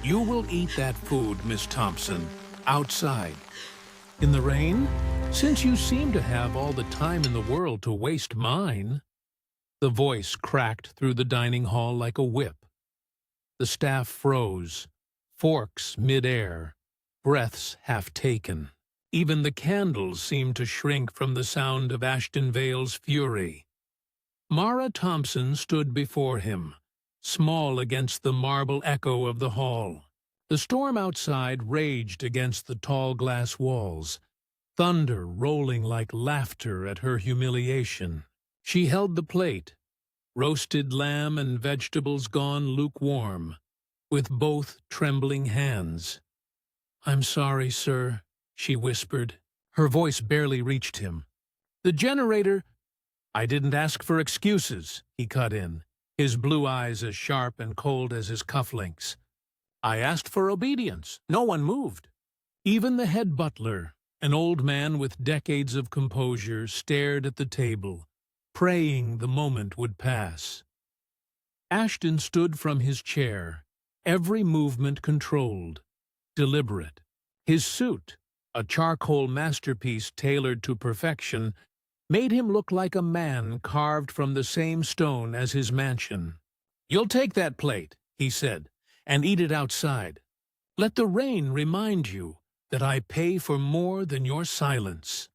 You will eat that food, Miss Thompson, outside. In the rain? Since you seem to have all the time in the world to waste mine. The voice cracked through the dining hall like a whip. The staff froze, forks mid-air, breaths half-taken. Even the candles seemed to shrink from the sound of Ashton Vale's fury. Mara Thompson stood before him, small against the marble echo of the hall. The storm outside raged against the tall glass walls, thunder rolling like laughter at her humiliation. She held the plate, roasted lamb and vegetables gone lukewarm, with both trembling hands. "I'm sorry, sir," she whispered. Her voice barely reached him. "The generator—" "I didn't ask for excuses," he cut in, his blue eyes as sharp and cold as his cufflinks. "I asked for obedience. No one moved." Even the head butler, an old man with decades of composure, stared at the table, praying the moment would pass. Ashton stood from his chair, every movement controlled, deliberate. His suit, a charcoal masterpiece tailored to perfection, made him look like a man carved from the same stone as his mansion. "You'll take that plate," he said, "and eat it outside. Let the rain remind you that I pay for more than your silence."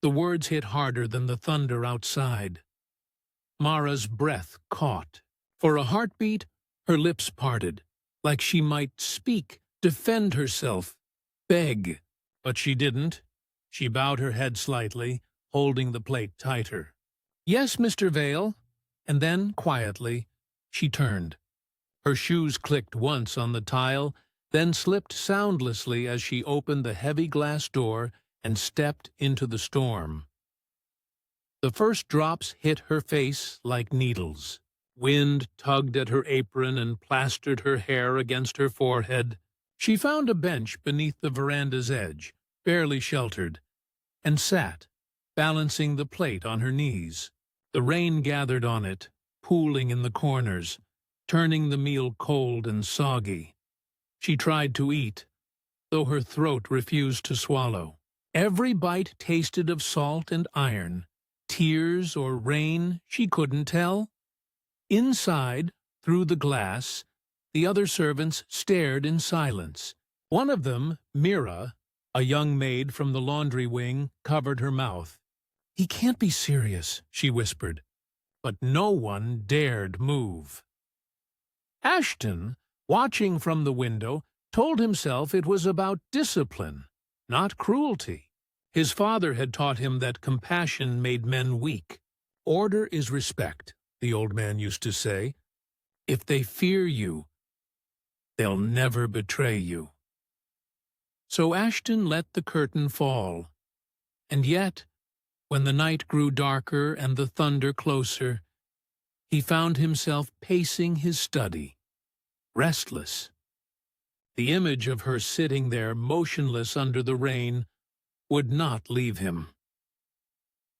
The words hit harder than the thunder outside. Mara's breath caught. For a heartbeat, her lips parted, like she might speak, defend herself, beg. But she didn't. She bowed her head slightly, holding the plate tighter. "Yes, Mr. Vale." And then, quietly, she turned. Her shoes clicked once on the tile, then slipped soundlessly as she opened the heavy glass door and stepped into the storm. The first drops hit her face like needles. Wind tugged at her apron and plastered her hair against her forehead. She found a bench beneath the veranda's edge, barely sheltered, and sat, balancing the plate on her knees. The rain gathered on it, pooling in the corners, turning the meal cold and soggy. She tried to eat, though her throat refused to swallow. Every bite tasted of salt and iron, tears or rain, she couldn't tell. Inside, through the glass, the other servants stared in silence. One of them, Mira, a young maid from the laundry wing, covered her mouth. "He can't be serious," she whispered. But no one dared move. Ashton, watching from the window, told himself it was about discipline, not cruelty. His father had taught him that compassion made men weak. "Order is respect," the old man used to say. "If they fear you, they'll never betray you." So Ashton let the curtain fall. And yet, when the night grew darker and the thunder closer, he found himself pacing his study, restless. The image of her sitting there motionless under the rain would not leave him.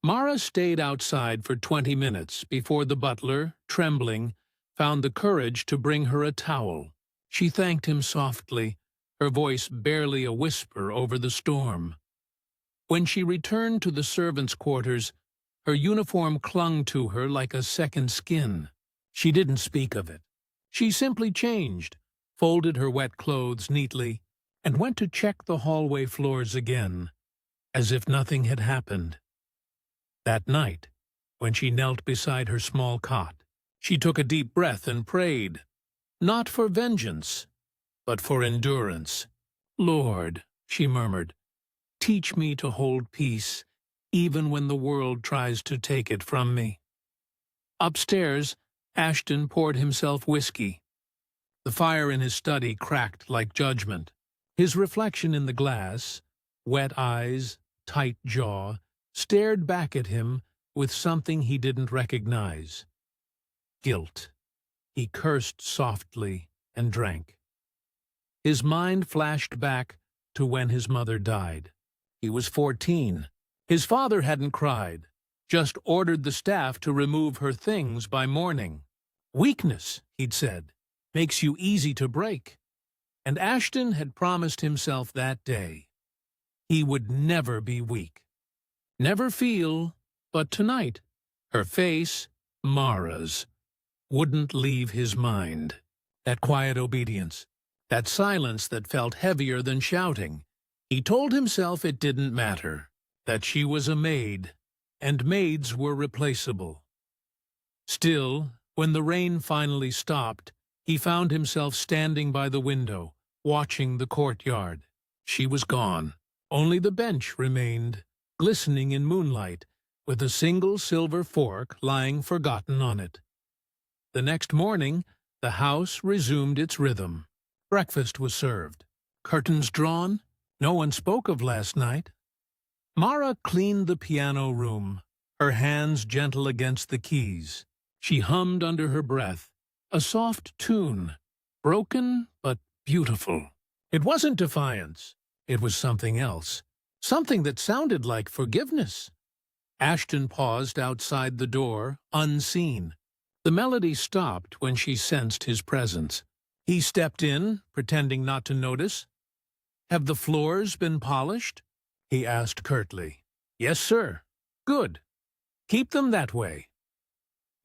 Mara stayed outside for 20 minutes before the butler, trembling, found the courage to bring her a towel. She thanked him softly, her voice barely a whisper over the storm. When she returned to the servants' quarters, her uniform clung to her like a second skin. She didn't speak of it. She simply changed, folded her wet clothes neatly, and went to check the hallway floors again, as if nothing had happened. That night, when she knelt beside her small cot, she took a deep breath and prayed, not for vengeance, but for endurance. "Lord," she murmured, "teach me to hold peace, even when the world tries to take it from me." Upstairs, Ashton poured himself whiskey. The fire in his study cracked like judgment. His reflection in the glass, wet eyes, tight jaw, stared back at him with something he didn't recognize. Guilt. He cursed softly and drank. His mind flashed back to when his mother died. He was 14. His father hadn't cried, just ordered the staff to remove her things by morning. "Weakness," he'd said, "makes you easy to break." And Ashton had promised himself that day he would never be weak, never feel, but tonight, her face, Mara's, wouldn't leave his mind. That quiet obedience, that silence that felt heavier than shouting. He told himself it didn't matter, that she was a maid, and maids were replaceable. Still, when the rain finally stopped, he found himself standing by the window, watching the courtyard. She was gone. Only the bench remained, glistening in moonlight, with a single silver fork lying forgotten on it. The next morning, the house resumed its rhythm. Breakfast was served. Curtains drawn. No one spoke of last night. Mara cleaned the piano room, her hands gentle against the keys. She hummed under her breath, a soft tune, broken but beautiful. It wasn't defiance. It was something else, something that sounded like forgiveness. Ashton paused outside the door, unseen. The melody stopped when she sensed his presence. He stepped in, pretending not to notice. "Have the floors been polished?" he asked curtly. "Yes, sir." "Good. Keep them that way."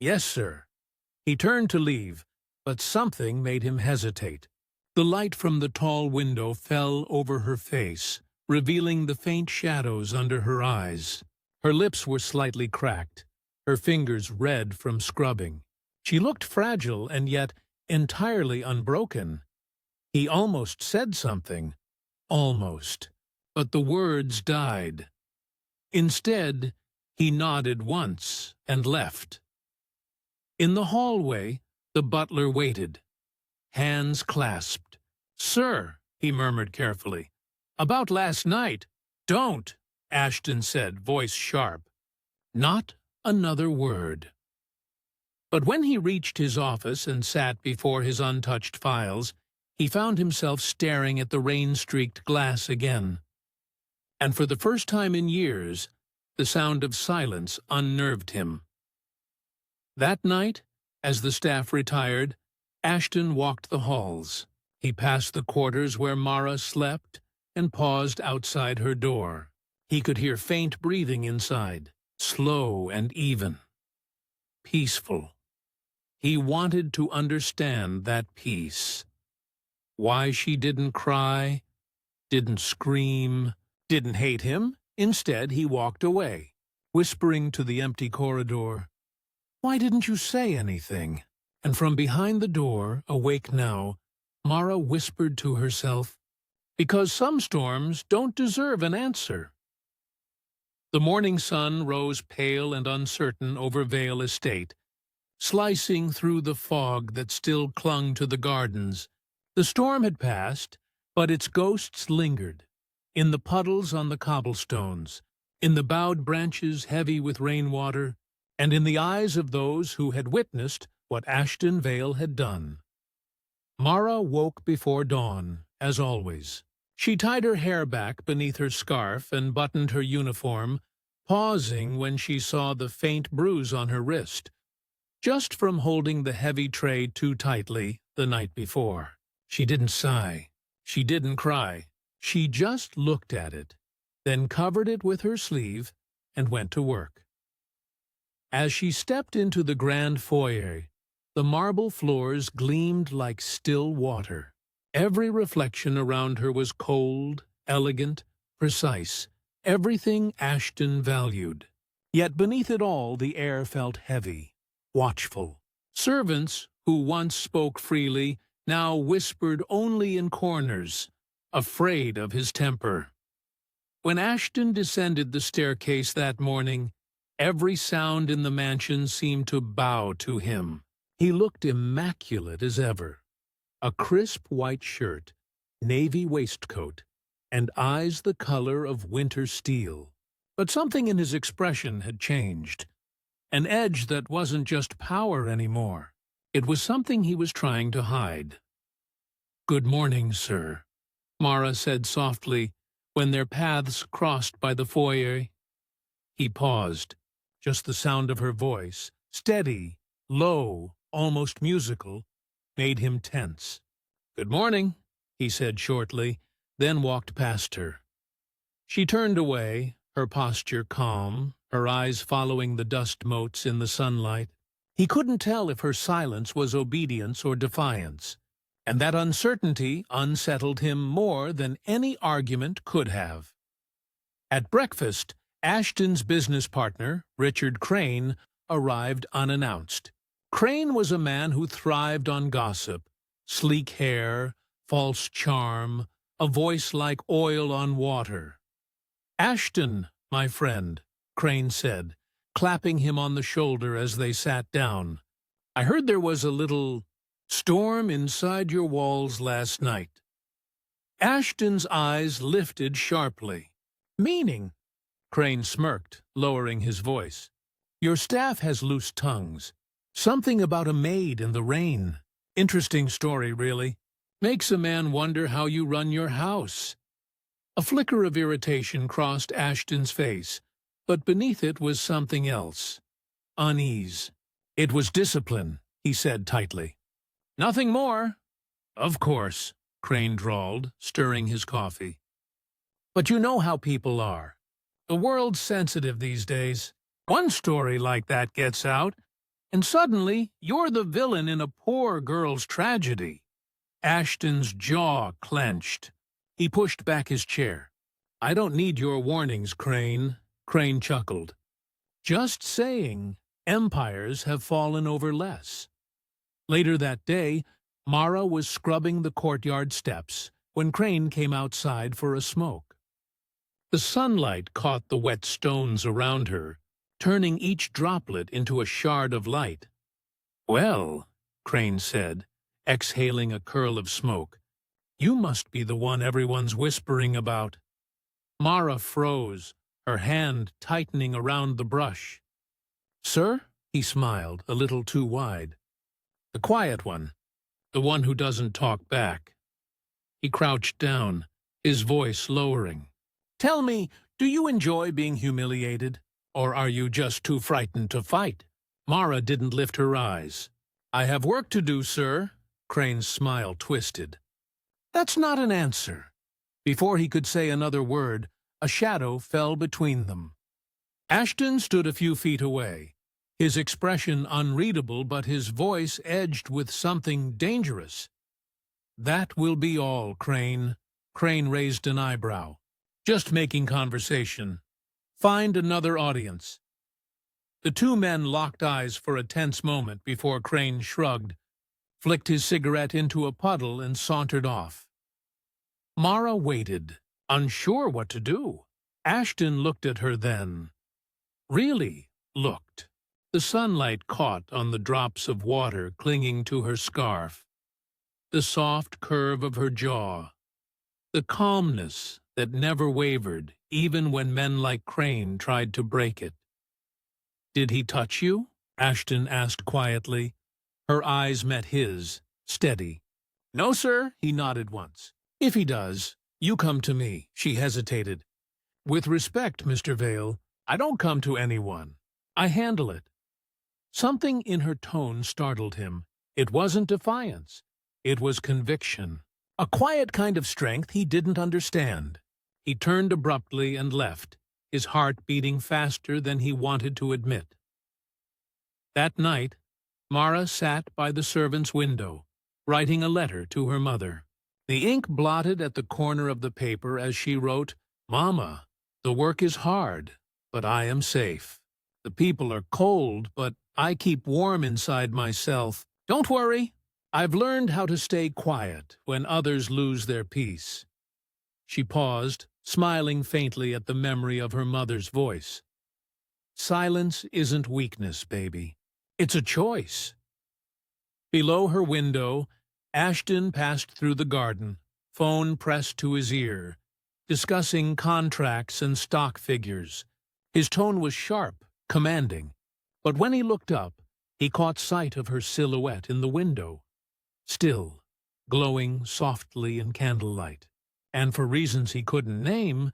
"Yes, sir." He turned to leave, but something made him hesitate. The light from the tall window fell over her face, revealing the faint shadows under her eyes. Her lips were slightly cracked, her fingers red from scrubbing. She looked fragile and yet entirely unbroken. He almost said something. Almost. But the words died. Instead, he nodded once and left. In the hallway, the butler waited, hands clasped. "Sir," he murmured carefully. "About last night." "Don't," Ashton said, voice sharp. Not another word. But when he reached his office and sat before his untouched files, he found himself staring at the rain-streaked glass again. And for the first time in years, the sound of silence unnerved him. That night, as the staff retired, Ashton walked the halls. He passed the quarters where Mara slept and paused outside her door. He could hear faint breathing inside, slow and even. Peaceful. He wanted to understand that peace. Why she didn't cry, didn't scream, didn't hate him. Instead, he walked away, whispering to the empty corridor, "Why didn't you say anything?" And from behind the door, awake now, Mara whispered to herself, "Because some storms don't deserve an answer." The morning sun rose pale and uncertain over Vale Estate, slicing through the fog that still clung to the gardens. The storm had passed, but its ghosts lingered, in the puddles on the cobblestones, in the bowed branches heavy with rainwater, and in the eyes of those who had witnessed what Ashton Vale had done. Mara woke before dawn, as always. She tied her hair back beneath her scarf and buttoned her uniform, pausing when she saw the faint bruise on her wrist, just from holding the heavy tray too tightly the night before. She didn't sigh. She didn't cry. She just looked at it, then covered it with her sleeve and went to work. As she stepped into the grand foyer, the marble floors gleamed like still water. Every reflection around her was cold, elegant, precise, everything Ashton valued. Yet beneath it all the air felt heavy, watchful. Servants, who once spoke freely, now whispered only in corners, afraid of his temper. When Ashton descended the staircase that morning, every sound in the mansion seemed to bow to him. He looked immaculate as ever. A crisp white shirt, navy waistcoat, and eyes the color of winter steel. But something in his expression had changed. An edge that wasn't just power anymore. It was something he was trying to hide. "Good morning, sir," Mara said softly, when their paths crossed by the foyer. He paused. Just the sound of her voice, steady, low, almost musical, made him tense. "Good morning." he said shortly, then walked past her. She turned away, her posture calm, her eyes following the dust motes in the sunlight. He couldn't tell if her silence was obedience or defiance, and that uncertainty unsettled him more than any argument could have. At breakfast, Ashton's business partner, Richard Crane, arrived unannounced. Crane was a man who thrived on gossip, sleek hair, false charm, a voice like oil on water. "Ashton, my friend," Crane said, clapping him on the shoulder as they sat down. "I heard there was a little storm inside your walls last night." Ashton's eyes lifted sharply. "Meaning?" Crane smirked, lowering his voice. "Your staff has loose tongues. Something about a maid in the rain. Interesting story, really. Makes a man wonder how you run your house." A flicker of irritation crossed Ashton's face, but beneath it was something else. Unease. "It was discipline," he said tightly. "Nothing more." "Of course," Crane drawled, stirring his coffee. "But you know how people are. The world's sensitive these days. One story like that gets out, and suddenly you're the villain in a poor girl's tragedy." Ashton's jaw clenched. He pushed back his chair. "I don't need your warnings, Crane." Crane chuckled. "Just saying, empires have fallen over less." Later that day, Mara was scrubbing the courtyard steps when Crane came outside for a smoke. The sunlight caught the wet stones around her, turning each droplet into a shard of light. "Well," Crane said, exhaling a curl of smoke, "you must be the one everyone's whispering about." Mara froze, her hand tightening around the brush. "Sir?" he smiled, a little too wide. "The quiet one, the one who doesn't talk back." He crouched down, his voice lowering. "Tell me, do you enjoy being humiliated, or are you just too frightened to fight?" Mara didn't lift her eyes. "I have work to do, sir." Crane's smile twisted. "That's not an answer." Before he could say another word, a shadow fell between them. Ashton stood a few feet away, his expression unreadable but his voice edged with something dangerous. "That will be all, Crane." Crane raised an eyebrow. "Just making conversation. Find another audience." The two men locked eyes for a tense moment before Crane shrugged, flicked his cigarette into a puddle and sauntered off. Mara waited, unsure what to do. Ashton looked at her then. Really looked. The sunlight caught on the drops of water clinging to her scarf, the soft curve of her jaw, the calmness that never wavered even when men like Crane tried to break it. "Did he touch you?" Ashton asked quietly. Her eyes met his, steady. "No, sir," he nodded once. "If he does, you come to me." She hesitated. "With respect, Mr. Vale, I don't come to anyone. I handle it." Something in her tone startled him. It wasn't defiance. It was conviction. A quiet kind of strength he didn't understand. He turned abruptly and left, his heart beating faster than he wanted to admit. That night, Mara sat by the servant's window, writing a letter to her mother. The ink blotted at the corner of the paper as she wrote, "Mama, the work is hard, but I am safe. The people are cold, but I keep warm inside myself. Don't worry, I've learned how to stay quiet when others lose their peace." She paused, smiling faintly at the memory of her mother's voice. "Silence isn't weakness, baby. It's a choice." Below her window, Ashton passed through the garden, phone pressed to his ear, discussing contracts and stock figures. His tone was sharp, commanding, but when he looked up, he caught sight of her silhouette in the window, still, glowing softly in candlelight, and for reasons he couldn't name,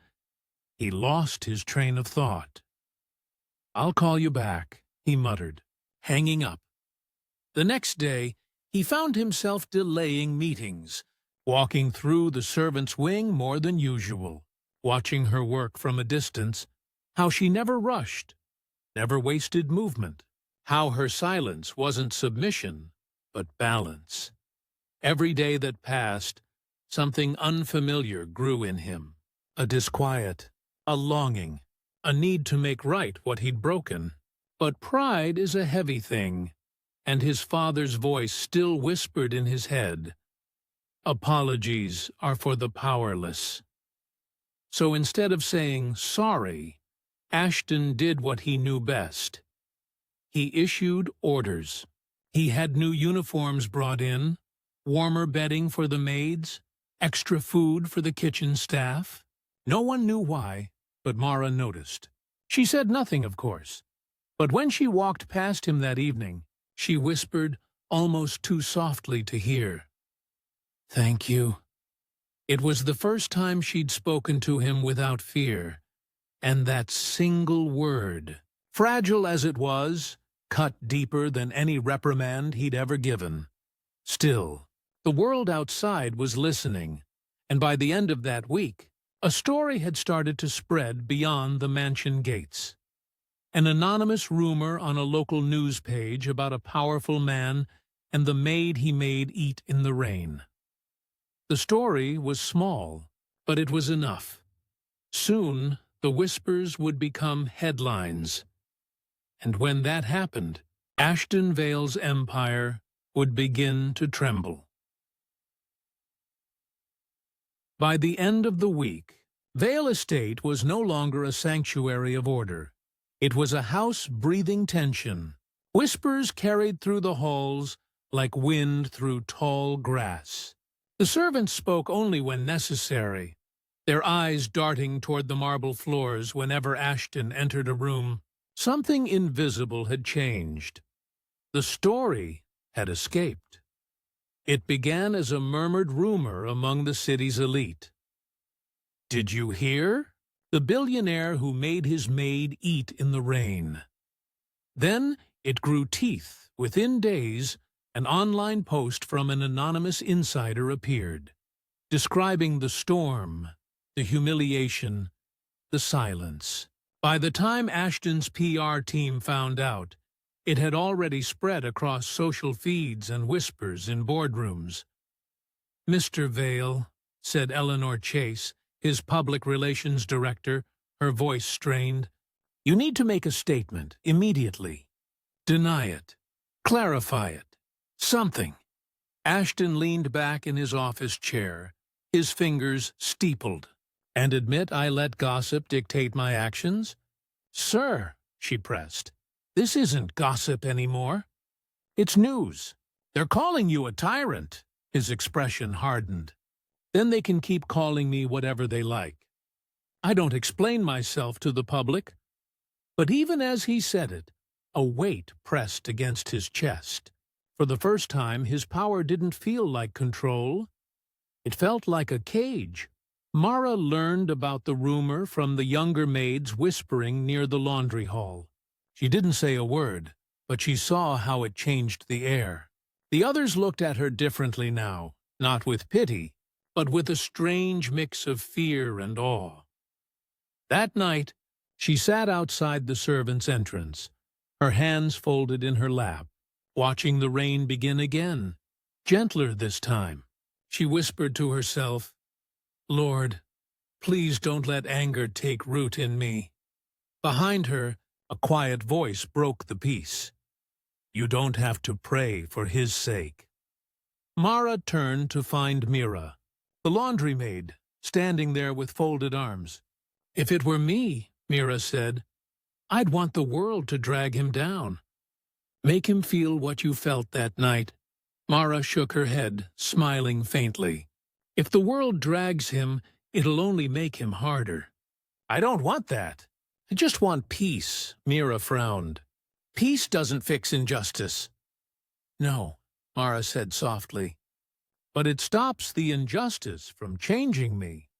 he lost his train of thought. "I'll call you back," he muttered, hanging up. The next day, he found himself delaying meetings, walking through the servant's wing more than usual, watching her work from a distance, how she never rushed, never wasted movement, how her silence wasn't submission, but balance. Every day that passed, something unfamiliar grew in him, a disquiet, a longing, a need to make right what he'd broken. But pride is a heavy thing, and his father's voice still whispered in his head, "Apologies are for the powerless." So instead of saying sorry, Ashton did what he knew best. He issued orders. He had new uniforms brought in, warmer bedding for the maids, extra food for the kitchen staff. No one knew why, but Mara noticed. She said nothing, of course, but when she walked past him that evening, she whispered, almost too softly to hear, "Thank you." It was the first time she'd spoken to him without fear, and that single word, fragile as it was, cut deeper than any reprimand he'd ever given. Still, the world outside was listening, and by the end of that week, a story had started to spread beyond the mansion gates. An anonymous rumor on a local news page about a powerful man and the maid he made eat in the rain. The story was small, but it was enough. Soon, the whispers would become headlines. And when that happened, Ashton Vale's empire would begin to tremble. By the end of the week, Vale Estate was no longer a sanctuary of order. It was a house breathing tension. Whispers carried through the halls like wind through tall grass. The servants spoke only when necessary, their eyes darting toward the marble floors whenever Ashton entered a room. Something invisible had changed. The story had escaped. It began as a murmured rumor among the city's elite. "Did you hear? The billionaire who made his maid eat in the rain." Then it grew teeth. Within days, an online post from an anonymous insider appeared, describing the storm, the humiliation, the silence. By the time Ashton's PR team found out, it had already spread across social feeds and whispers in boardrooms. "Mr. Vale," said Eleanor Chase, his public relations director, her voice strained, "you need to make a statement immediately. Deny it. Clarify it. Something." Ashton leaned back in his office chair, his fingers steepled. "And admit I let gossip dictate my actions?" "Sir," she pressed, "this isn't gossip anymore. It's news. They're calling you a tyrant." His expression hardened. "Then they can keep calling me whatever they like. I don't explain myself to the public." But even as he said it, a weight pressed against his chest. For the first time, his power didn't feel like control. It felt like a cage. Mara learned about the rumor from the younger maids whispering near the laundry hall. She didn't say a word, but she saw how it changed the air. The others looked at her differently now, not with pity, but with a strange mix of fear and awe. That night, she sat outside the servants' entrance, her hands folded in her lap, watching the rain begin again, gentler this time. She whispered to herself, "Lord, please don't let anger take root in me." Behind her, a quiet voice broke the peace. "You don't have to pray for his sake." Mara turned to find Mira, the laundry maid, standing there with folded arms. "If it were me," Mira said, "I'd want the world to drag him down. Make him feel what you felt that night." Mara shook her head, smiling faintly. "If the world drags him, it'll only make him harder." "I don't want that. I just want peace," Mira frowned. "Peace doesn't fix injustice." "No," Mara said softly, "but it stops the injustice from changing me."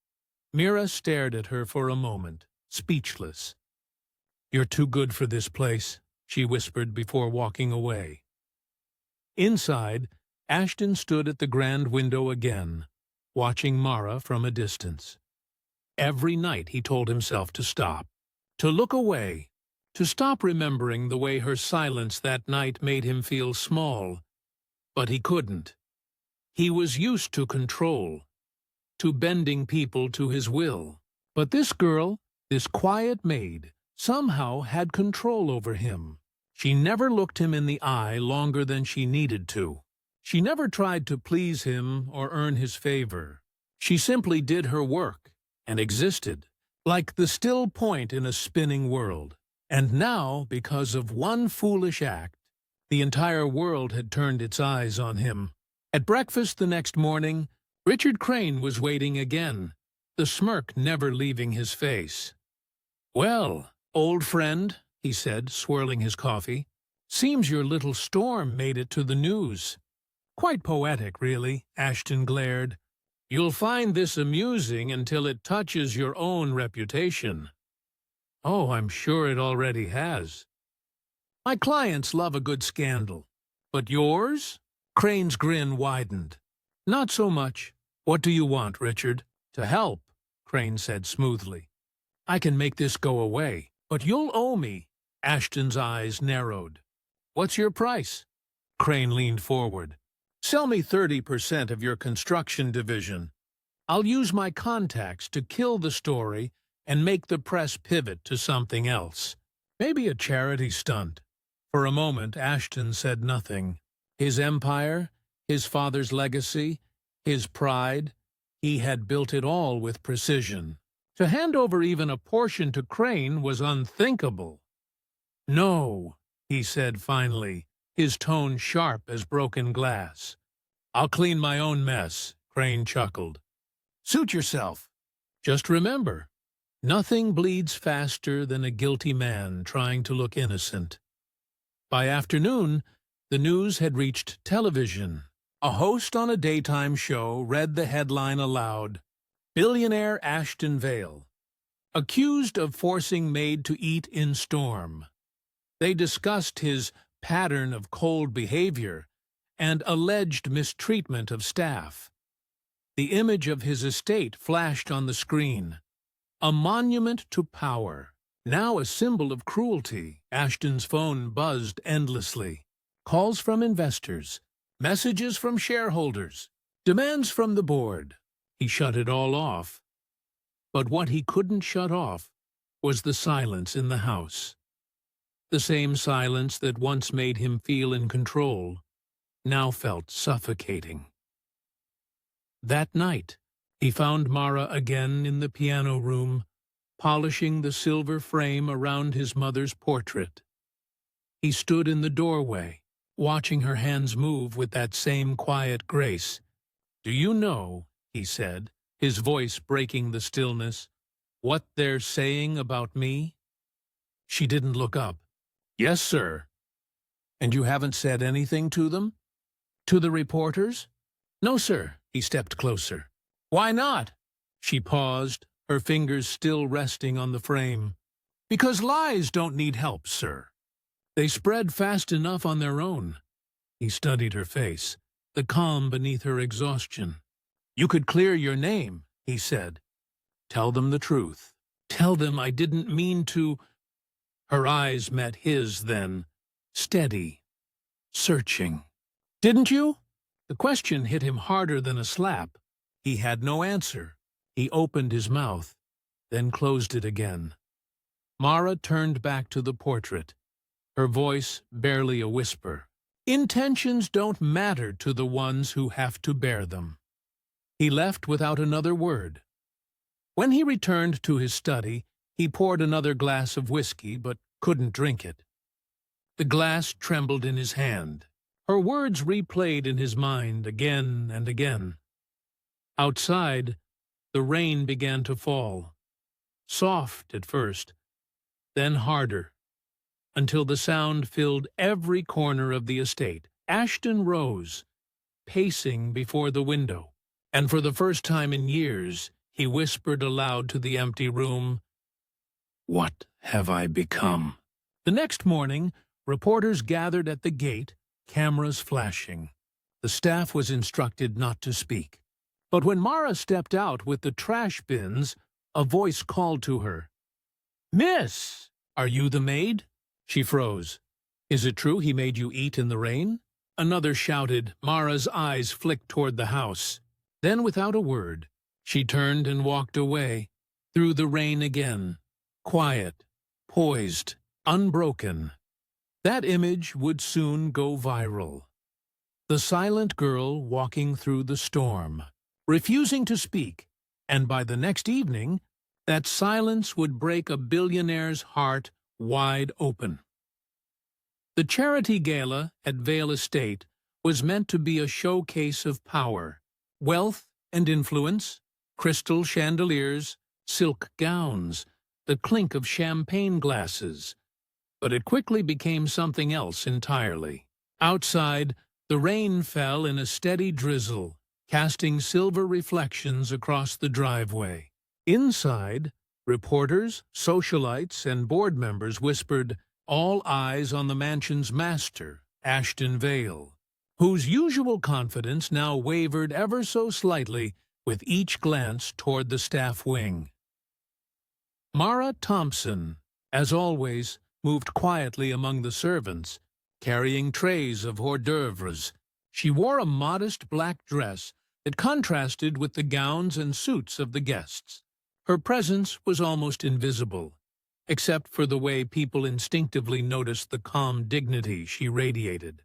Mira stared at her for a moment, speechless. "You're too good for this place," she whispered before walking away. Inside, Ashton stood at the grand window again, watching Mara from a distance. Every night he told himself to stop, to look away, to stop remembering the way her silence that night made him feel small. But he couldn't. He was used to control, to bending people to his will. But this girl, this quiet maid, somehow had control over him. She never looked him in the eye longer than she needed to. She never tried to please him or earn his favor. She simply did her work and existed, like the still point in a spinning world. And now, because of one foolish act, the entire world had turned its eyes on him. At breakfast the next morning, Richard Crane was waiting again, the smirk never leaving his face. "Well, old friend," he said, swirling his coffee, "seems your little storm made it to the news." "Quite poetic, really," Ashton glared. "You'll find this amusing until it touches your own reputation." "Oh, I'm sure it already has." "My clients love a good scandal. But yours?" Crane's grin widened. "Not so much. What do you want, Richard?" "To help," Crane said smoothly. "I can make this go away, but you'll owe me." Ashton's eyes narrowed. "What's your price?" Crane leaned forward. "Sell me 30% of your construction division. I'll use my contacts to kill the story and make the press pivot to something else. Maybe a charity stunt." For a moment, Ashton said nothing. His empire, his father's legacy, his pride, he had built it all with precision. To hand over even a portion to Crane was unthinkable. "No," he said finally, his tone sharp as broken glass. "I'll clean my own mess," Crane chuckled. "Suit yourself. Just remember, nothing bleeds faster than a guilty man trying to look innocent." By afternoon, the news had reached television. A host on a daytime show read the headline aloud: "Billionaire Ashton Vale, accused of forcing Maid to eat in storm." They discussed his pattern of cold behavior and alleged mistreatment of staff. The image of his estate flashed on the screen. A monument to power, now a symbol of cruelty. Ashton's phone buzzed endlessly. Calls from investors, messages from shareholders, demands from the board. He shut it all off. But what he couldn't shut off was the silence in the house. The same silence that once made him feel in control now felt suffocating. That night, he found Mara again in the piano room, polishing the silver frame around his mother's portrait. He stood in the doorway, watching her hands move with that same quiet grace. "Do you know," he said, his voice breaking the stillness, "what they're saying about me?" She didn't look up. "Yes, sir." "And you haven't said anything to them? To the reporters?" "No, sir." He stepped closer. "Why not?" She paused, her fingers still resting on the frame. "Because lies don't need help, sir. They spread fast enough on their own." He studied her face, the calm beneath her exhaustion. "You could clear your name," he said. "Tell them the truth. Tell them I didn't mean to—" Her eyes met his then, steady, searching. "Didn't you?" The question hit him harder than a slap. He had no answer. He opened his mouth, then closed it again. Mara turned back to the portrait, her voice barely a whisper. "Intentions don't matter to the ones who have to bear them." He left without another word. When he returned to his study, he poured another glass of whiskey, but couldn't drink it. The glass trembled in his hand. Her words replayed in his mind again and again. Outside, the rain began to fall. Soft at first, then harder, until the sound filled every corner of the estate. Ashton rose, pacing before the window, and for the first time in years, he whispered aloud to the empty room, "What have I become?" The next morning, reporters gathered at the gate, cameras flashing. The staff was instructed not to speak. But when Mara stepped out with the trash bins, a voice called to her. "Miss, are you the maid?" She froze. "Is it true he made you eat in the rain?" Another shouted. Mara's eyes flicked toward the house. Then, without a word, she turned and walked away, through the rain again, quiet, poised, unbroken. That image would soon go viral. The silent girl walking through the storm, refusing to speak, and by the next evening, that silence would break a billionaire's heart wide open. The charity gala at Vale Estate was meant to be a showcase of power, wealth and influence, crystal chandeliers, silk gowns, the clink of champagne glasses. But it quickly became something else entirely. Outside, the rain fell in a steady drizzle, casting silver reflections across the driveway. Inside, reporters, socialites, and board members whispered, all eyes on the mansion's master, Ashton Vale, whose usual confidence now wavered ever so slightly with each glance toward the staff wing. Mara Thompson, as always, moved quietly among the servants, carrying trays of hors d'oeuvres. She wore a modest black dress that contrasted with the gowns and suits of the guests. Her presence was almost invisible, except for the way people instinctively noticed the calm dignity she radiated.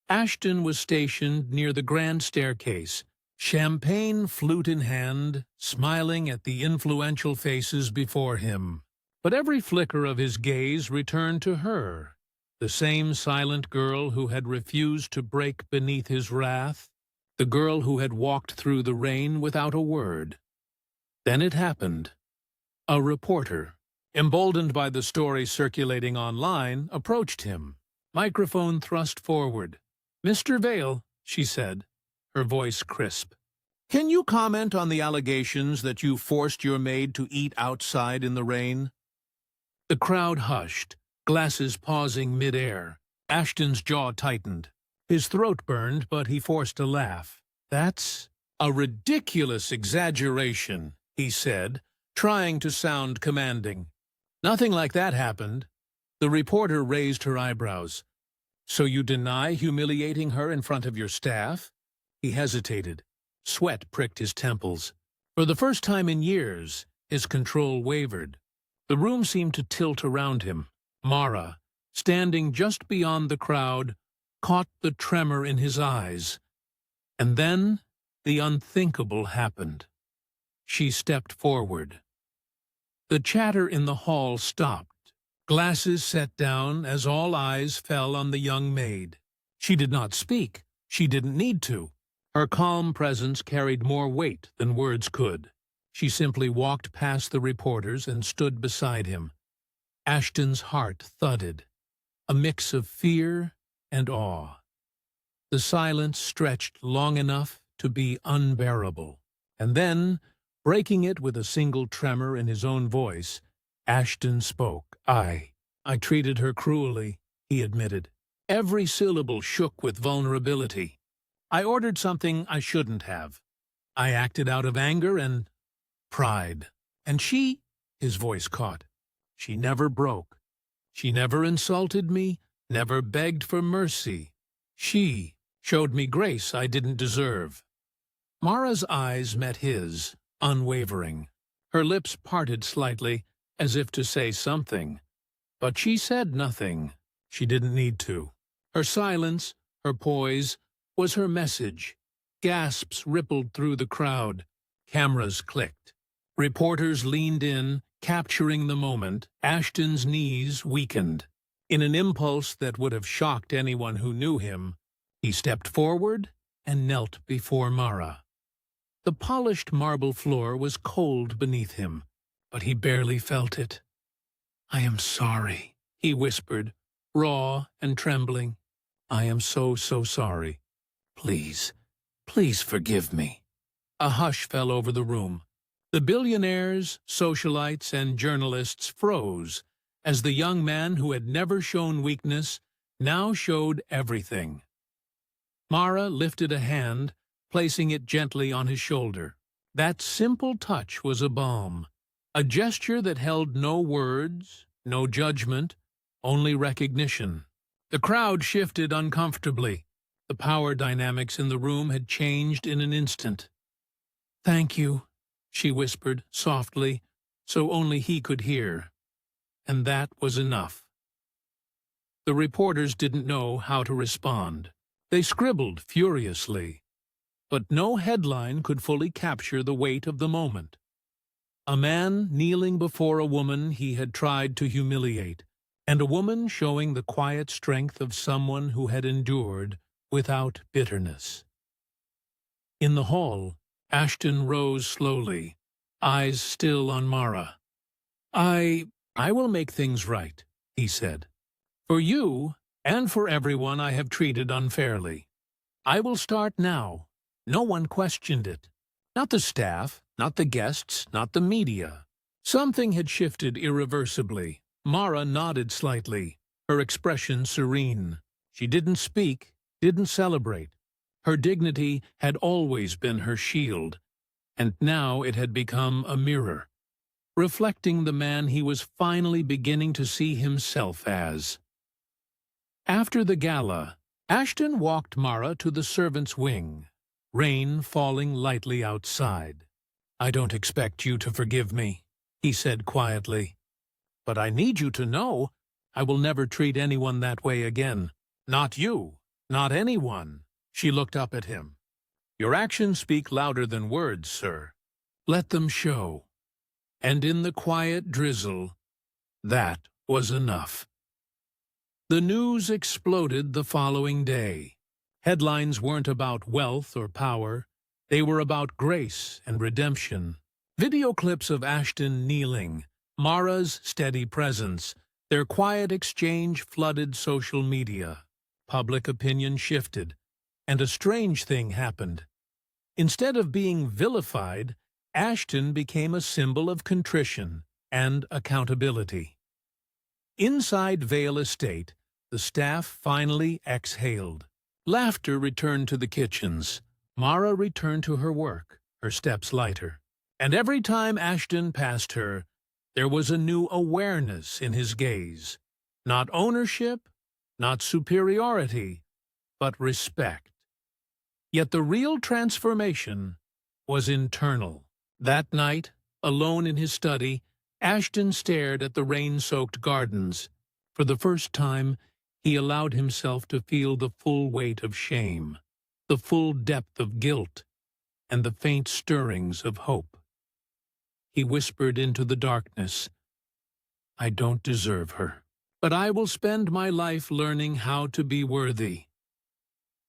Ashton was stationed near the grand staircase, champagne flute in hand, smiling at the influential faces before him. But every flicker of his gaze returned to her, the same silent girl who had refused to break beneath his wrath, the girl who had walked through the rain without a word. Then it happened. A reporter, emboldened by the story circulating online, approached him, microphone thrust forward. "Mr. Vale," she said, her voice crisp, "can you comment on the allegations that you forced your maid to eat outside in the rain?" The crowd hushed, glasses pausing mid-air. Ashton's jaw tightened. His throat burned, but he forced a laugh. "That's a ridiculous exaggeration," he said, trying to sound commanding. "Nothing like that happened." The reporter raised her eyebrows. "So you deny humiliating her in front of your staff?" He hesitated. Sweat pricked his temples. For the first time in years, his control wavered. The room seemed to tilt around him. Mara, standing just beyond the crowd, caught the tremor in his eyes. And then the unthinkable happened. She stepped forward. The chatter in the hall stopped. Glasses set down as all eyes fell on the young maid. She did not speak. She didn't need to. Her calm presence carried more weight than words could. She simply walked past the reporters and stood beside him. Ashton's heart thudded, a mix of fear and awe. The silence stretched long enough to be unbearable. And then, breaking it with a single tremor in his own voice, Ashton spoke. I treated her cruelly," he admitted. Every syllable shook with vulnerability. "I ordered something I shouldn't have. I acted out of anger and pride. And she," his voice caught, "she never broke. She never insulted me, never begged for mercy. She showed me grace I didn't deserve." Mara's eyes met his, unwavering. Her lips parted slightly, as if to say something. But she said nothing. She didn't need to. Her silence, her poise, was her message. Gasps rippled through the crowd. Cameras clicked. Reporters leaned in, capturing the moment. Ashton's knees weakened. In an impulse that would have shocked anyone who knew him, he stepped forward and knelt before Mara. The polished marble floor was cold beneath him, but he barely felt it. "I am sorry," he whispered, raw and trembling. "I am so sorry. Please, please forgive me." A hush fell over the room. The billionaires, socialites, and journalists froze as the young man who had never shown weakness now showed everything. Mara lifted a hand, placing it gently on his shoulder. That simple touch was a balm, a gesture that held no words, no judgment, only recognition. The crowd shifted uncomfortably. The power dynamics in the room had changed in an instant. "Thank you," she whispered softly, so only he could hear. And that was enough. The reporters didn't know how to respond. They scribbled furiously. But no headline could fully capture the weight of the moment. A man kneeling before a woman he had tried to humiliate, and a woman showing the quiet strength of someone who had endured without bitterness. In the hall, Ashton rose slowly, eyes still on Mara. I will make things right," he said. "For you, and for everyone I have treated unfairly. I will start now." No one questioned it. Not the staff, not the guests, not the media. Something had shifted irreversibly. Mara nodded slightly, her expression serene. She didn't speak, didn't celebrate. Her dignity had always been her shield, and now it had become a mirror, reflecting the man he was finally beginning to see himself as. After the gala, Ashton walked Mara to the servants' wing, rain falling lightly outside. "I don't expect you to forgive me," he said quietly. "But I need you to know I will never treat anyone that way again. Not you, not anyone." She looked up at him. "Your actions speak louder than words, sir. Let them show." And in the quiet drizzle, that was enough. The news exploded the following day. Headlines weren't about wealth or power. They were about grace and redemption. Video clips of Ashton kneeling, Mara's steady presence, their quiet exchange flooded social media. Public opinion shifted, and a strange thing happened. Instead of being vilified, Ashton became a symbol of contrition and accountability. Inside Vale Estate, the staff finally exhaled. Laughter returned to the kitchens. Mara returned to her work, her steps lighter. And every time Ashton passed her, there was a new awareness in his gaze. Not ownership, not superiority, but respect. Yet the real transformation was internal. That night, alone in his study, Ashton stared at the rain-soaked gardens. For the first time, he allowed himself to feel the full weight of shame, the full depth of guilt, and the faint stirrings of hope. He whispered into the darkness, "I don't deserve her, but I will spend my life learning how to be worthy."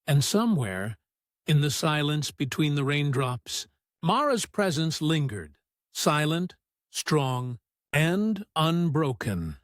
And somewhere, in the silence between the raindrops, Mara's presence lingered, silent, strong, and unbroken.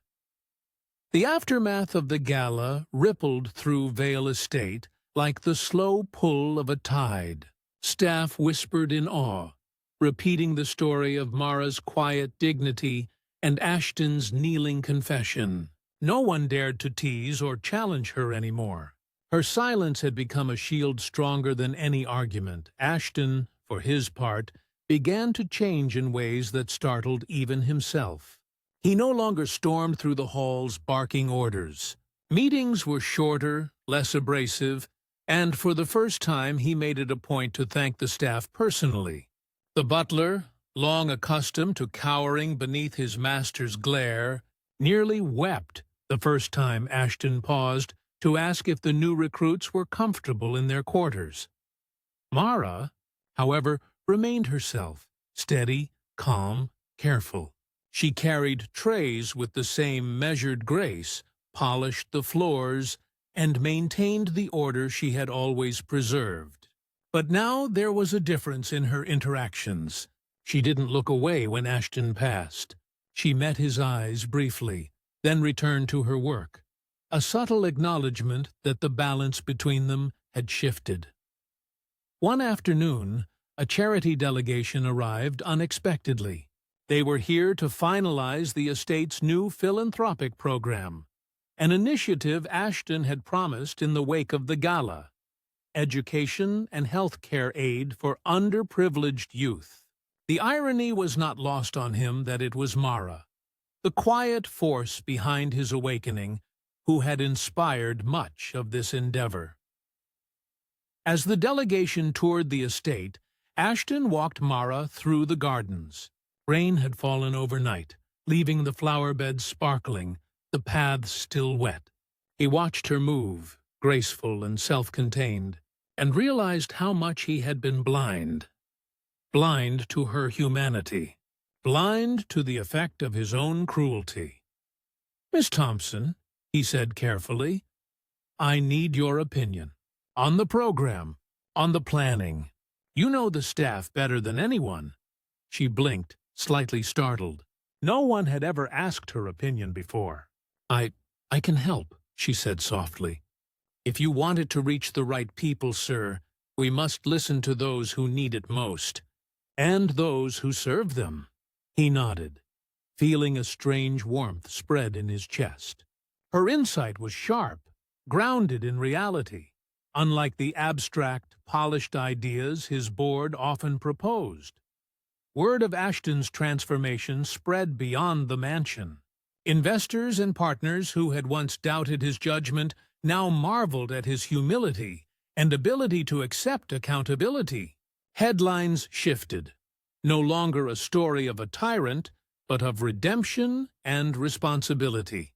The aftermath of the gala rippled through Vale Estate like the slow pull of a tide. Staff whispered in awe, repeating the story of Mara's quiet dignity and Ashton's kneeling confession. No one dared to tease or challenge her anymore. Her silence had become a shield stronger than any argument. Ashton, for his part, began to change in ways that startled even himself. He no longer stormed through the halls barking orders. Meetings were shorter, less abrasive, and for the first time he made it a point to thank the staff personally. The butler, long accustomed to cowering beneath his master's glare, nearly wept the first time Ashton paused to ask if the new recruits were comfortable in their quarters. Mara, however, remained herself, steady, calm, careful. She carried trays with the same measured grace, polished the floors, and maintained the order she had always preserved. But now there was a difference in her interactions. She didn't look away when Ashton passed. She met his eyes briefly, then returned to her work, a subtle acknowledgement that the balance between them had shifted. One afternoon, a charity delegation arrived unexpectedly. They were here to finalize the estate's new philanthropic program, an initiative Ashton had promised in the wake of the gala. education, and health care aid for underprivileged youth. The irony was not lost on him that it was Mara, the quiet force behind his awakening, who had inspired much of this endeavor. As the delegation toured the estate, Ashton walked Mara through the gardens. Rain had fallen overnight, leaving the flower beds sparkling, the paths still wet. He watched her move, graceful and self-contained, and realized how much he had been blind. Blind to her humanity, blind to the effect of his own cruelty. "Miss Thompson," he said carefully, "I need your opinion. On the program, on the planning. You know the staff better than anyone." She blinked, slightly startled. No one had ever asked her opinion before. I can help," she said softly. "If you want it to reach the right people, sir, we must listen to those who need it most, and those who serve them." He nodded, feeling a strange warmth spread in his chest. Her insight was sharp, grounded in reality, unlike the abstract, polished ideas his board often proposed. Word of Ashton's transformation spread beyond the mansion. Investors and partners who had once doubted his judgment now marveled at his humility and ability to accept accountability. Headlines shifted. No longer a story of a tyrant, but of redemption and responsibility.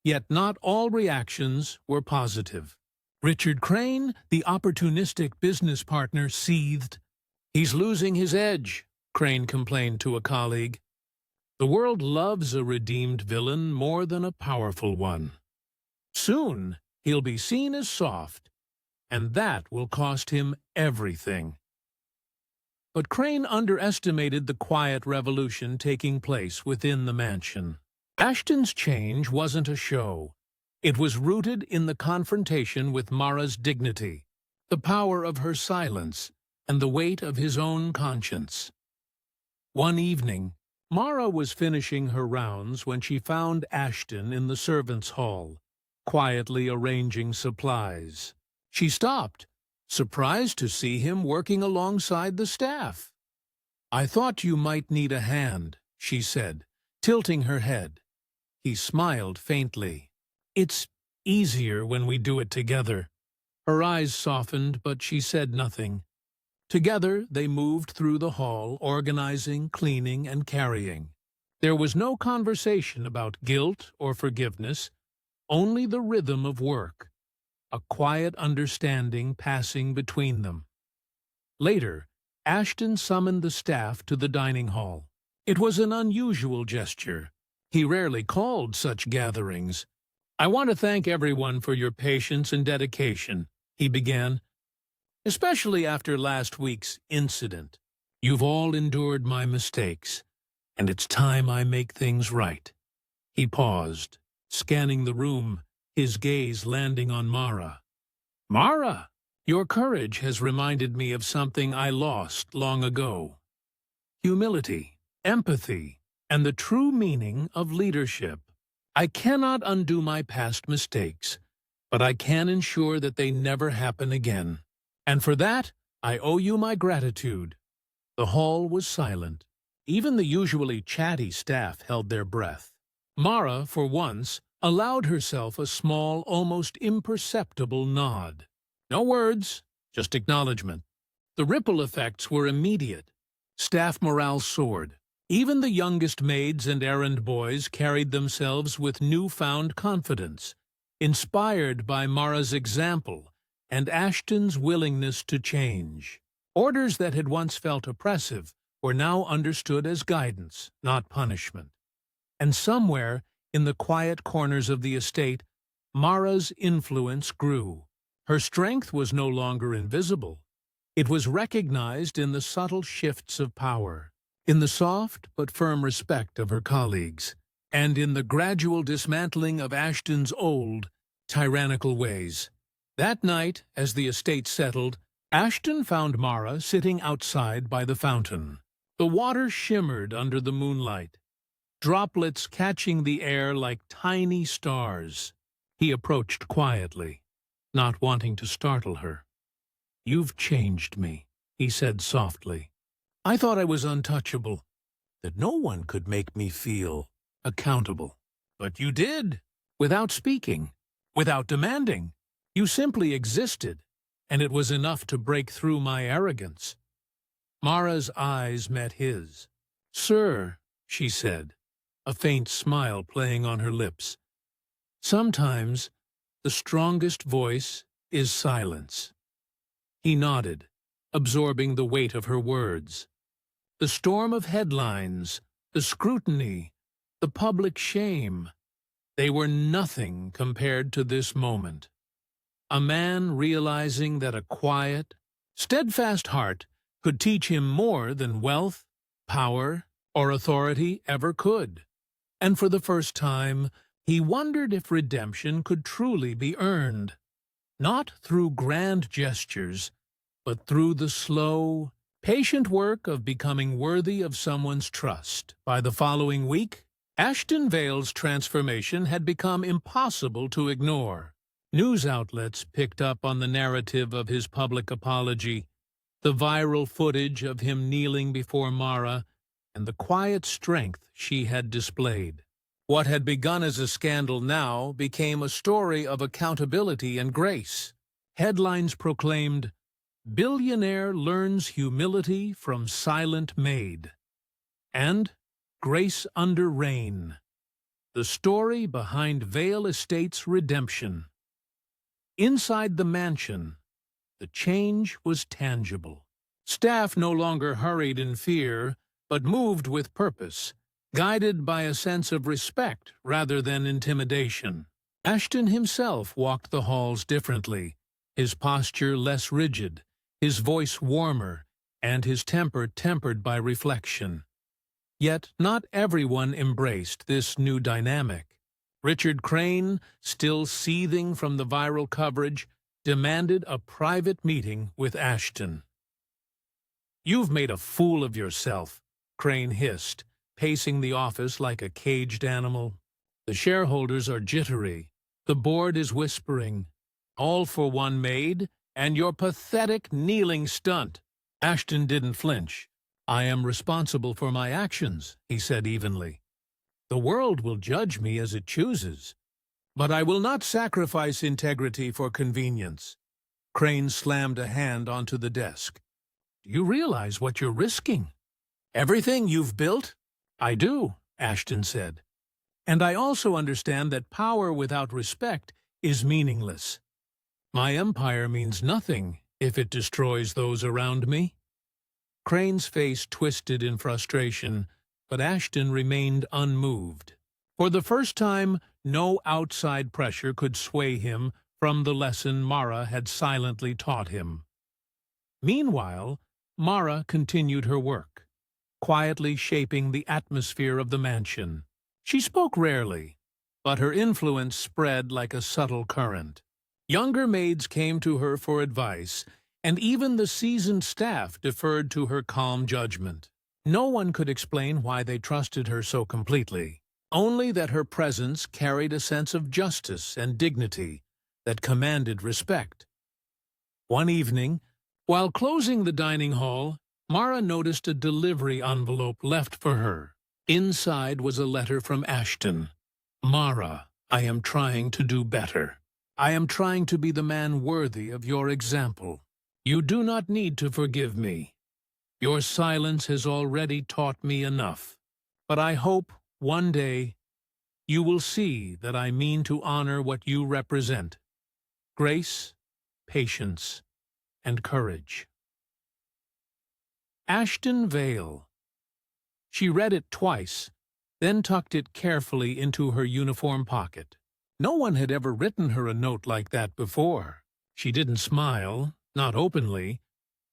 Yet not all reactions were positive. Richard Crane, the opportunistic business partner, seethed. "He's losing his edge," Crane complained to a colleague. "The world loves a redeemed villain more than a powerful one. Soon he'll be seen as soft, and that will cost him everything." But Crane underestimated the quiet revolution taking place within the mansion. Ashton's change wasn't a show. It was rooted in the confrontation with Mara's dignity, the power of her silence, and the weight of his own conscience. One evening, Mara was finishing her rounds when she found Ashton in the servants' hall, quietly arranging supplies. She stopped, surprised to see him working alongside the staff. "I thought you might need a hand," she said, tilting her head. He smiled faintly. "It's easier when we do it together." Her eyes softened, but she said nothing. Together they moved through the hall, organizing, cleaning, and carrying. There was no conversation about guilt or forgiveness, only the rhythm of work, a quiet understanding passing between them. Later, Ashton summoned the staff to the dining hall. It was an unusual gesture. He rarely called such gatherings. "I want to thank everyone for your patience and dedication," he began, "especially after last week's incident. You've all endured my mistakes, and it's time I make things right." He paused, scanning the room, his gaze landing on Mara. "Mara, your courage has reminded me of something I lost long ago. Humility, empathy, and the true meaning of leadership. I cannot undo my past mistakes, but I can ensure that they never happen again. And for that, I owe you my gratitude." The hall was silent. Even the usually chatty staff held their breath. Mara, for once, allowed herself a small, almost imperceptible nod. No words, just acknowledgement. The ripple effects were immediate. Staff morale soared. Even the youngest maids and errand boys carried themselves with newfound confidence, inspired by Mara's example and Ashton's willingness to change. Orders that had once felt oppressive were now understood as guidance, not punishment. And somewhere, in the quiet corners of the estate, Mara's influence grew. Her strength was no longer invisible. It was recognized in the subtle shifts of power, in the soft but firm respect of her colleagues, and in the gradual dismantling of Ashton's old, tyrannical ways. That night, as the estate settled, Ashton found Mara sitting outside by the fountain. The water shimmered under the moonlight, droplets catching the air like tiny stars. He approached quietly, not wanting to startle her. "You've changed me," he said softly. "I thought I was untouchable, that no one could make me feel accountable. But you did, without speaking, without demanding. You simply existed, and it was enough to break through my arrogance." Mara's eyes met his. "Sir," she said, a faint smile playing on her lips, "sometimes the strongest voice is silence." He nodded, absorbing the weight of her words. The storm of headlines, the scrutiny, the public shame, they were nothing compared to this moment. A man realizing that a quiet, steadfast heart could teach him more than wealth, power, or authority ever could. And for the first time, he wondered if redemption could truly be earned, not through grand gestures, but through the slow, patient work of becoming worthy of someone's trust. By the following week, Ashton Vale's transformation had become impossible to ignore. News outlets picked up on the narrative of his public apology, the viral footage of him kneeling before Mara, and the quiet strength she had displayed. What had begun as a scandal now became a story of accountability and grace. Headlines proclaimed, "Billionaire learns humility from silent Maid," and "Grace under Rain," the story behind Vale Estate's redemption. Inside the mansion, the change was tangible. Staff no longer hurried in fear, but moved with purpose, guided by a sense of respect rather than intimidation. Ashton himself walked the halls differently, his posture less rigid, his voice warmer, and his temper tempered by reflection. Yet not everyone embraced this new dynamic. Richard Crane, still seething from the viral coverage, demanded a private meeting with Ashton. "You've made a fool of yourself," Crane hissed, pacing the office like a caged animal. "The shareholders are jittery. The board is whispering. All for one Maid, and your pathetic kneeling stunt." Ashton didn't flinch. "I am responsible for my actions," he said evenly. "The world will judge me as it chooses, but I will not sacrifice integrity for convenience." Crane slammed a hand onto the desk. "Do you realize what you're risking? Everything you've built?" "I do," Ashton said. "And I also understand that power without respect is meaningless. My empire means nothing if it destroys those around me." Crane's face twisted in frustration, but Ashton remained unmoved. For the first time, no outside pressure could sway him from the lesson Mara had silently taught him. Meanwhile, Mara continued her work, quietly shaping the atmosphere of the mansion. She spoke rarely, but her influence spread like a subtle current. Younger maids came to her for advice, and even the seasoned staff deferred to her calm judgment. No one could explain why they trusted her so completely, only that her presence carried a sense of justice and dignity that commanded respect. One evening, while closing the dining hall, Mara noticed a delivery envelope left for her. Inside was a letter from Ashton. "Mara, I am trying to do better. I am trying to be the man worthy of your example. You do not need to forgive me. Your silence has already taught me enough. But I hope, one day, you will see that I mean to honor what you represent: grace, patience, and courage." Ashton Vale. She read it twice, then tucked it carefully into her uniform pocket. No one had ever written her a note like that before. She didn't smile, not openly,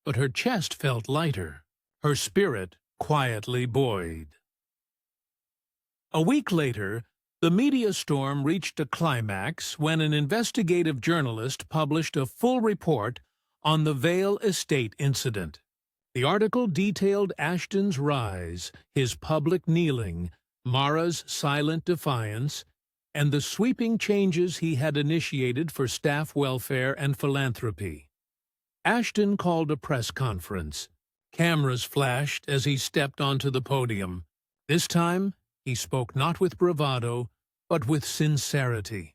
but her chest felt lighter, her spirit quietly buoyed. A week later, the media storm reached a climax when an investigative journalist published a full report on the Vale Estate incident. The article detailed Ashton's rise, his public kneeling, Mara's silent defiance, and the sweeping changes he had initiated for staff welfare and philanthropy. Ashton called a press conference. Cameras flashed as he stepped onto the podium. This time, he spoke not with bravado, but with sincerity.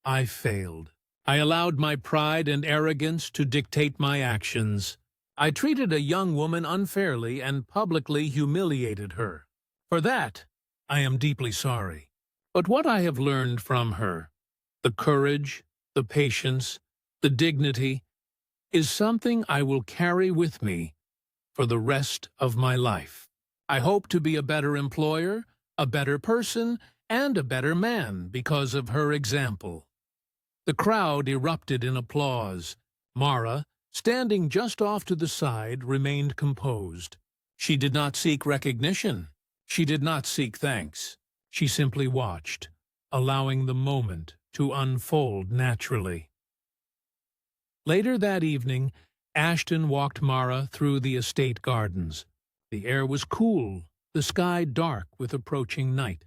I failed. I allowed my pride and arrogance to dictate my actions. I treated a young woman unfairly and publicly humiliated her. For that, I am deeply sorry. But what I have learned from her, the courage, the patience, the dignity, is something I will carry with me for the rest of my life. I hope to be a better employer, a better person, and a better man because of her example. The crowd erupted in applause. Mara, standing just off to the side, remained composed. She did not seek recognition. She did not seek thanks. She simply watched, allowing the moment to unfold naturally. Later that evening, Ashton walked Mara through the estate gardens. The air was cool, the sky dark with approaching night.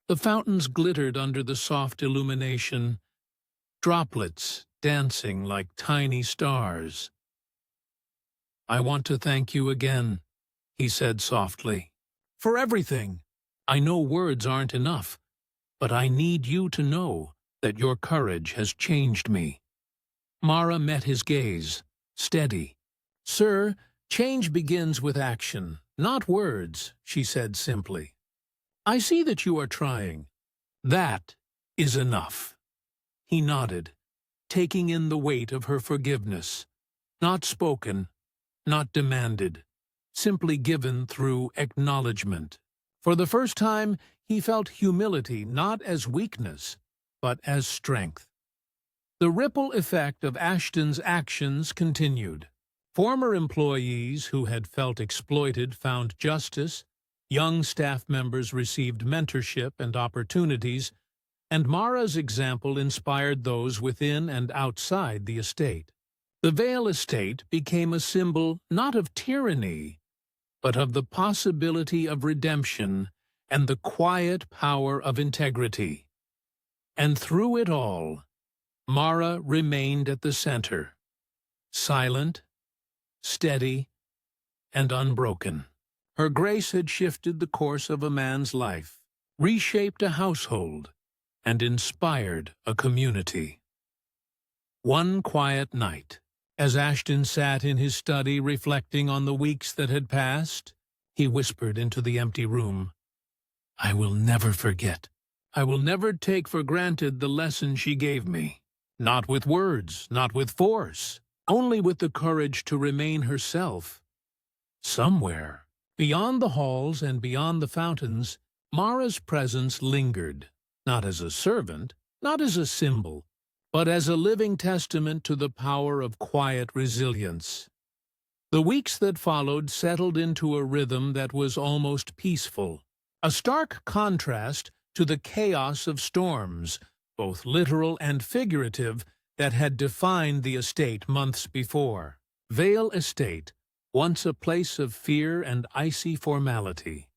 The fountains glittered under the soft illumination, droplets dancing like tiny stars. "I want to thank you again," he said softly, "for everything. I know words aren't enough, but I need you to know that your courage has changed me." Mara met his gaze, steady. "Sir, change begins with action, not words," she said simply. "I see that you are trying. That is enough." He nodded, taking in the weight of her forgiveness. Not spoken, not demanded, simply given through acknowledgement. For the first time, he felt humility not as weakness, but as strength. The ripple effect of Ashton's actions continued. Former employees who had felt exploited found justice, young staff members received mentorship and opportunities, and Mara's example inspired those within and outside the estate. The Vale estate became a symbol not of tyranny, but of the possibility of redemption and the quiet power of integrity. And through it all, Mara remained at the center, silent, steady, and unbroken. Her grace had shifted the course of a man's life, reshaped a household, and inspired a community. One quiet night, as Ashton sat in his study reflecting on the weeks that had passed, he whispered into the empty room, "I will never forget. I will never take for granted the lesson she gave me. Not with words, not with force, only with the courage to remain herself." Somewhere, beyond the halls and beyond the fountains, Mara's presence lingered, not as a servant, not as a symbol, but as a living testament to the power of quiet resilience. The weeks that followed settled into a rhythm that was almost peaceful, a stark contrast to the chaos of storms, both literal and figurative, that had defined the estate months before. Vale Estate, once a place of fear and icy formality,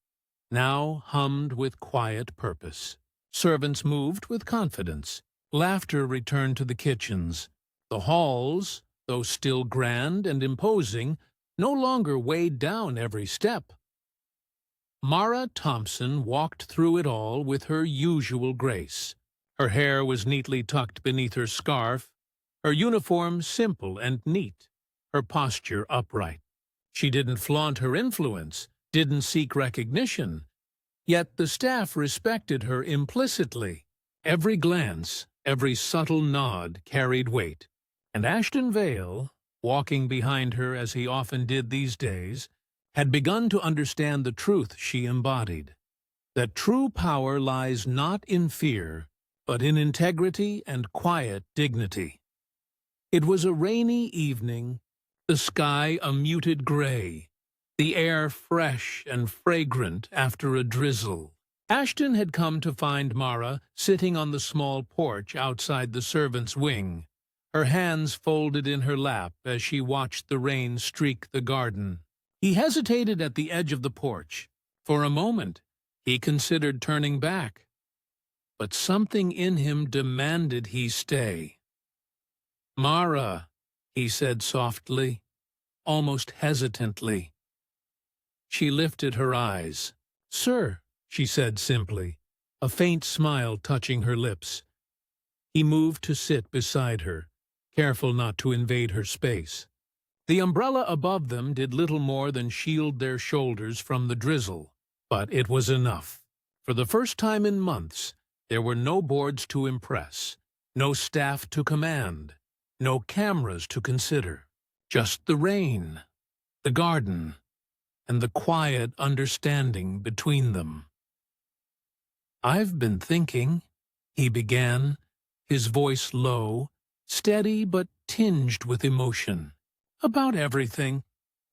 now hummed with quiet purpose. Servants moved with confidence. Laughter returned to the kitchens. The halls, though still grand and imposing, no longer weighed down every step. Mara Thompson walked through it all with her usual grace. Her hair was neatly tucked beneath her scarf, her uniform simple and neat, her posture upright. She didn't flaunt her influence, didn't seek recognition, yet the staff respected her implicitly. Every glance, every subtle nod carried weight, and Ashton Vale, walking behind her as he often did these days, had begun to understand the truth she embodied, that true power lies not in fear, but in integrity and quiet dignity. It was a rainy evening, the sky a muted gray, the air fresh and fragrant after a drizzle. Ashton had come to find Mara sitting on the small porch outside the servants' wing, her hands folded in her lap as she watched the rain streak the garden. He hesitated at the edge of the porch. For a moment, he considered turning back, but something in him demanded he stay. "Mara," he said softly, almost hesitantly. She lifted her eyes. "Sir," she said simply, a faint smile touching her lips. He moved to sit beside her, careful not to invade her space. The umbrella above them did little more than shield their shoulders from the drizzle, but it was enough. For the first time in months, there were no boards to impress, no staff to command, no cameras to consider. Just the rain, the garden, and the quiet understanding between them. "I've been thinking," he began, his voice low, steady but tinged with emotion, "about everything.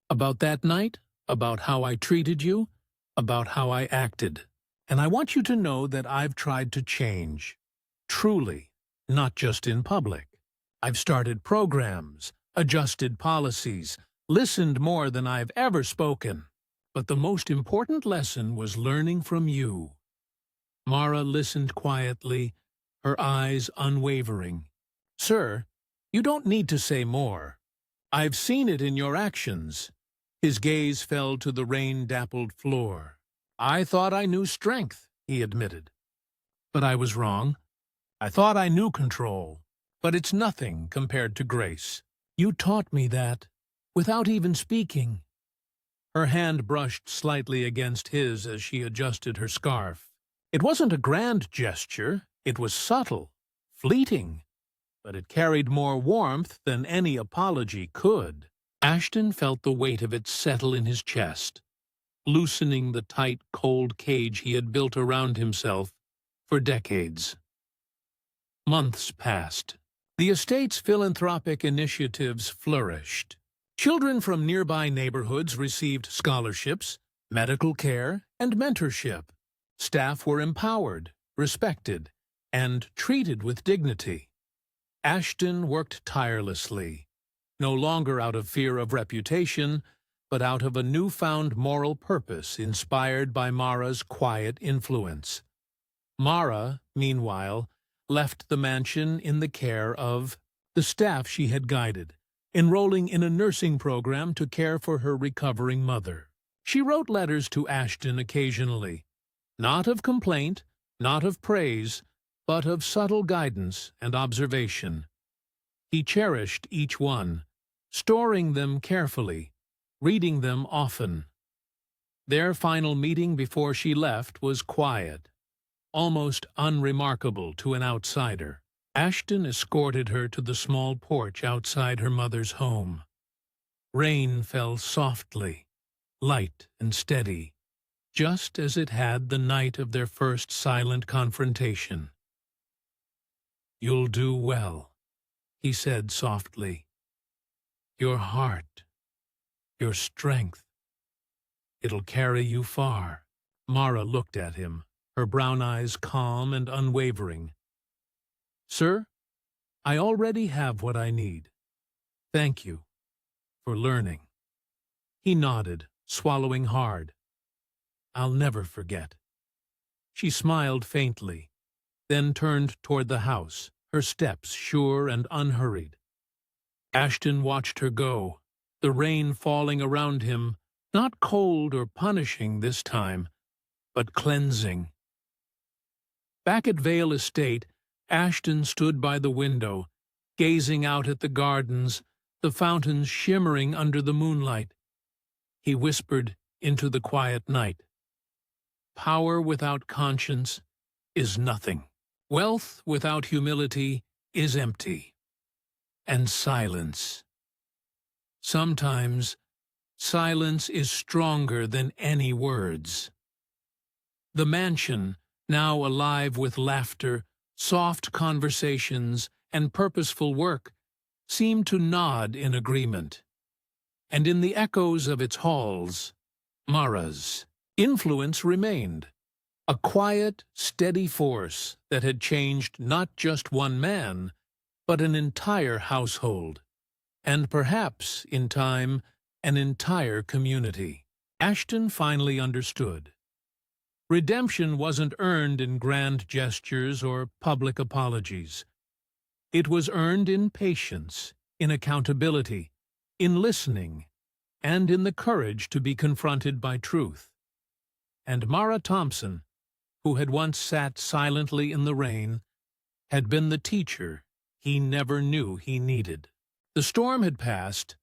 About that night, about how I treated you, about how I acted. And I want you to know that I've tried to change. Truly, not just in public. I've started programs, adjusted policies, listened more than I've ever spoken. But the most important lesson was learning from you." Mara listened quietly, her eyes unwavering. "Sir, you don't need to say more. I've seen it in your actions." His gaze fell to the rain-dappled floor. "I thought I knew strength," he admitted. "But I was wrong. I thought I knew control. But it's nothing compared to grace. You taught me that, without even speaking." Her hand brushed slightly against his as she adjusted her scarf. It wasn't a grand gesture. It was subtle, fleeting, but it carried more warmth than any apology could. Ashton felt the weight of it settle in his chest, loosening the tight, cold cage he had built around himself for decades. Months passed. The estate's philanthropic initiatives flourished. Children from nearby neighborhoods received scholarships, medical care, and mentorship. Staff were empowered, respected, and treated with dignity. Ashton worked tirelessly, no longer out of fear of reputation, but out of a newfound moral purpose inspired by Mara's quiet influence. Mara, meanwhile, left the mansion in the care of the staff she had guided, enrolling in a nursing program to care for her recovering mother. She wrote letters to Ashton occasionally, not of complaint, not of praise, but of subtle guidance and observation. He cherished each one, storing them carefully, reading them often. Their final meeting before she left was quiet, almost unremarkable to an outsider. Ashton escorted her to the small porch outside her mother's home. Rain fell softly, light and steady, just as it had the night of their first silent confrontation. "You'll do well," he said softly. "Your heart, your strength, it'll carry you far." Mara looked at him, her brown eyes calm and unwavering. "Sir, I already have what I need. Thank you for learning." He nodded, swallowing hard. "I'll never forget." She smiled faintly, then turned toward the house, her steps sure and unhurried. Ashton watched her go, the rain falling around him, not cold or punishing this time, but cleansing. Back at Vale Estate, Ashton stood by the window, gazing out at the gardens, the fountains shimmering under the moonlight. He whispered into the quiet night, "Power without conscience is nothing. Wealth without humility is empty. And silence. Sometimes silence is stronger than any words." The mansion, now alive with laughter, soft conversations, and purposeful work, seemed to nod in agreement. And in the echoes of its halls, Mara's influence remained, a quiet, steady force that had changed not just one man, but an entire household, and perhaps, in time, an entire community. Ashton finally understood. Redemption wasn't earned in grand gestures or public apologies. It was earned in patience, in accountability, in listening, and in the courage to be confronted by truth. And Mara Thompson, who had once sat silently in the rain, had been the teacher he never knew he needed. The storm had passed,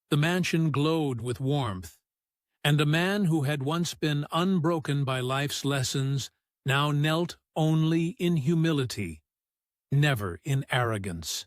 the mansion glowed with warmth, and a man who had once been unbroken by life's lessons now knelt only in humility, never in arrogance.